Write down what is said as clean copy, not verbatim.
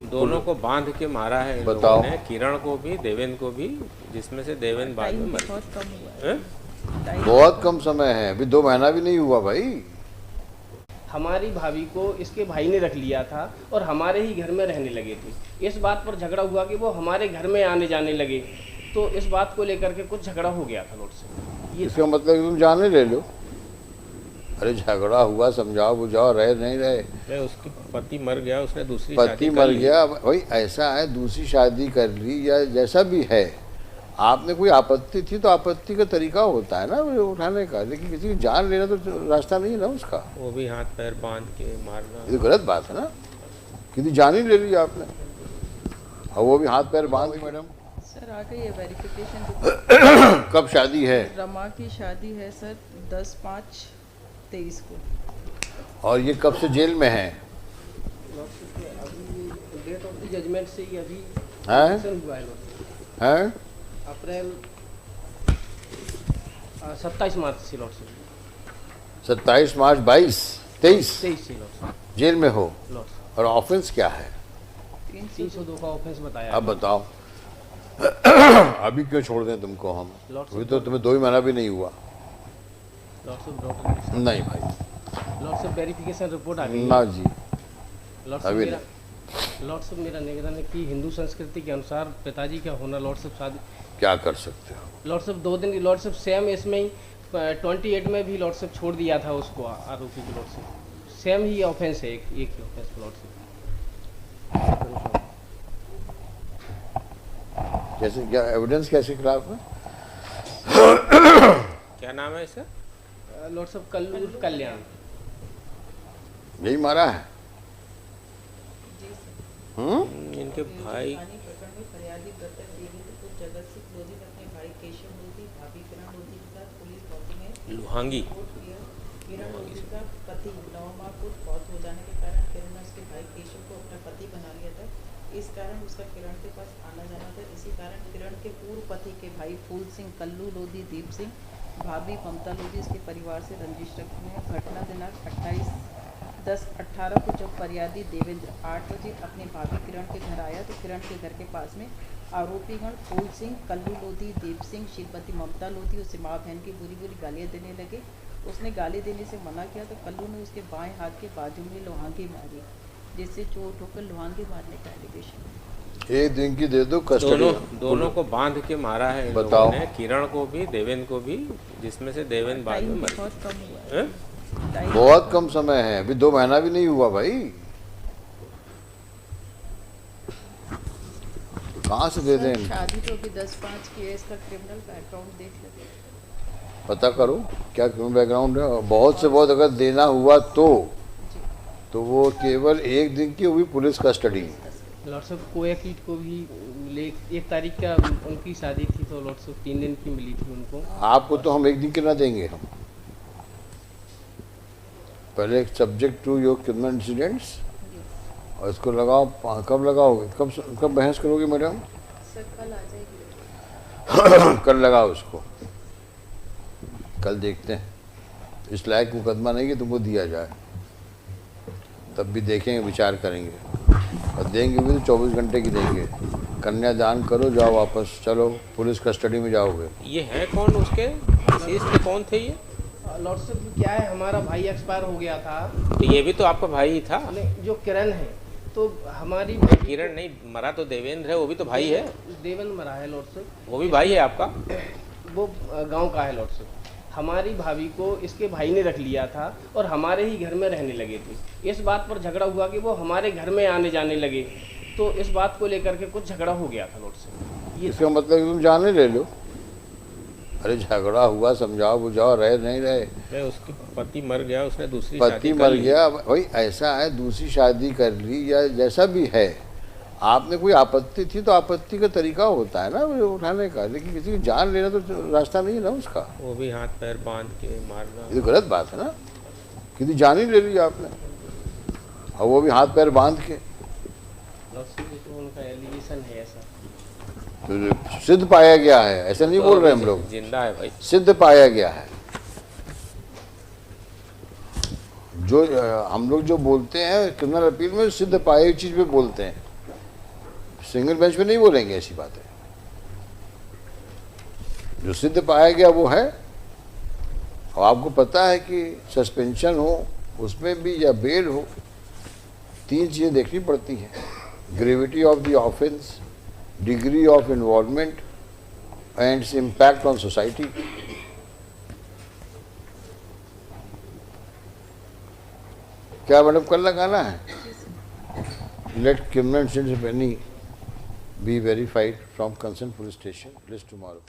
दोनों को बांध के मारा है इन बताओ। लोगों ने, किरण को भी देवेन को भी, जिसमें से देवेन बाद में मर बहुत कम हुआ है। हैं? बहुत कम समय है, अभी 2 महीना भी नहीं हुआ भाई। हमारी भाभी को इसके भाई ने रख लिया था और हमारे ही घर में रहने लगे थे। इस बात पर झगड़ा हुआ कि वो हमारे घर में आने जाने लगे, तो इस बात को लेकर के कुछ झगड़ा हो गया था लोग से। ये इसका मतलब तुम जाने ले लो। अरे झगड़ा हुआ, समझाओ बुझाओ, रहे नहीं रहे। अरे उसके पति मर गया, उसने दूसरी पति शादी कर मर ली। गया भाई, ऐसा है, दूसरी शादी कर ली या जैसा भी है, आपने कोई आपत्ति थी तो आपत्ति का तरीका होता है ना वो उठाने का, लेकिन किसी की जान लेना तो रास्ता नहीं है ना उसका। वो भी हाथ पैर बांध के मारना। ये तो गलत बात है ना, किसी जान ही ले ली आपने, और वो भी हाथ पैर बांध के। मैडम सर आ गई है वेरिफिकेशन। कब शादी है? रमा की शादी है सर 10/5/23 को। और ये कब से जेल में है? अभी डेट ऑफ द जजमेंट से ही अभी हैं? हुआ है। हैं? अप्रैल 27 मार्च से लौट से 27 मार्च 23 23 से लौट जेल में हो। लौट और ऑफेंस क्या है? 302 का ऑफेंस बताया। अब बताओ। अभी क्यों छोड़ दें तुमको हम? लॉर्ड अभी तो तुम्हें 2 ही महीना भी नहीं हुआ। लॉर्ड नहीं भाई, से वेरिफिकेशन रिपोर्ट आ गई। ना जी, लॉर्ड अभी साहब मेरा निवेदन है कि हिंदू संस्कृति के अनुसार पिताजी का होना लॉर्ड साहब शादी। क्या कर सकते हो? लॉर्ड साहब 2 दिन लॉर्ड साहब सेम इसमें ही 28 में भी लॉर्ड साहब छोड़ दिया था उसको, आरोपी को। लॉर्ड साहब सेम ही ऑफेंस है, एक ही ऑफेंस लॉर्ड साहब। कैसे, क्या एविडेंस कैसे खिलाफ है? क्या नाम है इसका? लॉर्ड साहब कल्याण। यही मारा है? इनके भाई प्रकरण में फरियादी मृतक देवेंद्र जगत सिंह लोधी ने अपने भाई केशव लोधी, भाभी किरण लोधी के साथ पुलिस चौकी में लुहांगी रिपोर्ट किया। किरण लोधी का पति 9 माह को फौत हो जाने के कारण किरण ने उसके भाई केशव को अपना पति बना लिया था। इस कारण उसका किरण के पास आना जाना था। इसी कारण किरण के पूर्व पति के भाई फूल सिंह, कल्लू लोधी, दीप सिंह, भाभी ममता लोधी इसके परिवार से रंजिश रखते हैं। घटना दिनांक 28/10/18 को जब फरियादी देवेंद्र 8 बजे अपनी भाभी किरण के घर आया तो किरण के घर के पास में आरोपीगण फूल सिंह, कल्लू लोधी, दीप सिंह, श्रीमती ममता लोधी उसे माँ बहन की बुरी बुरी गालियाँ देने लगे। उसने गाली देने से मना किया तो कल्लू ने उसके बाएं हाथ के बाजू में लोहांगी मारी, जिससे चोट होकर लोहांगी मारने का एलिगेशन। 1 दिन की दे दो कस्टडी। दोनों को बांध के मारा है इन बताओ। लोगों ने, किरण को भी देवेन को भी, जिसमें से देवेन बाद में मर बहुत कम हुआ है। हैं? बहुत कम समय है, अभी 2 महीना भी नहीं हुआ भाई। कहाँ से दे दें? शादी तो अभी 10/5 की है, इसका क्रिमिनल बैकग्राउंड देख लेते हैं। पता करो क्या क्यों बैकग्राउंड है। बहुत से बहुत अगर देना हुआ तो वो केवल 1 दिन की, वो भी पुलिस कस्टडी में। लॉर्ड साहब कोएक्ट को भी 1 तारीख का उनकी शादी थी, तो लॉर्ड साहब 3 दिन की मिली थी उनको। आपको तो हम 1 दिन के ना देंगे हम। पहले subject to your criminal incidents, और इसको लगाओ। कब लगाओगे? कब बहस करोगे मैडम? सर कल आ जाएगी। कल लगाओ उसको, कल देखते हैं। इस लायक मुकदमा नहीं कि तुमको दिया जाए, तब भी देखेंगे, विचार करेंगे, और देंगे भी तो 24 घंटे की देंगे। कन्यादान करो, जाओ वापस, चलो पुलिस कस्टडी में जाओगे। ये है कौन उसके? इस के कौन थे ये? लॉर्ड साहब क्या है, हमारा भाई एक्सपायर हो गया था। तो ये भी तो आपका भाई ही था। नहीं, जो किरण है तो हमारी किरण नहीं मरा तो देवेंद्र है, वो भी तो भाई है। देवेंद्र मरा है लॉर्ड साहब, वो भी भाई है आपका। वो गांव का है लॉर्ड साहब। हमारी भाभी को इसके भाई ने रख लिया था और हमारे ही घर में रहने लगे थे। इस बात पर झगड़ा हुआ कि वो हमारे घर में आने जाने लगे, तो इस बात को लेकर के कुछ झगड़ा हो गया था लॉर्ड साहब। ये इसका मतलब तुम जाने ले लो। अरे झगड़ा हुआ, समझाओ बुझाओ, रहे नहीं रहे। अरे उसके पति मर गया, उसने दूसरी पति शादी कर मर ली। गया भाई, ऐसा है, दूसरी शादी कर ली या जैसा भी है, आपने कोई आपत्ति थी तो आपत्ति का तरीका होता है ना वो उठाने का, लेकिन किसी की जान लेना तो रास्ता नहीं है ना उसका। वो भी हाथ पैर बांध के मारना। ये तो गलत बात है ना, किसी जान ही ले ली आपने, और वो भी हाथ पैर बांध के। लॉर्ड साहब ये तो उनका एलिगेशन है ऐसा। तो सिद्ध पाया गया है, ऐसा नहीं बोल रहे हम लोग, जिंदा है भाई। सिद्ध पाया गया है। जो हम लोग जो बोलते हैं क्रिमिनल अपील में, सिद्ध पाई हुई चीज पे बोलते हैं। सिंगल बेंच में नहीं बोलेंगे ऐसी बातें। जो सिद्ध पाया गया वो है। और आपको पता है कि सस्पेंशन हो उसमें भी या बेल हो, 3 चीज़ें देखनी पड़ती हैं, gravity of the offence, degree of involvement and its impact on society. क्या मैडम कल लगाना है? Let criminal incidents of any be verified from concerned police station list tomorrow.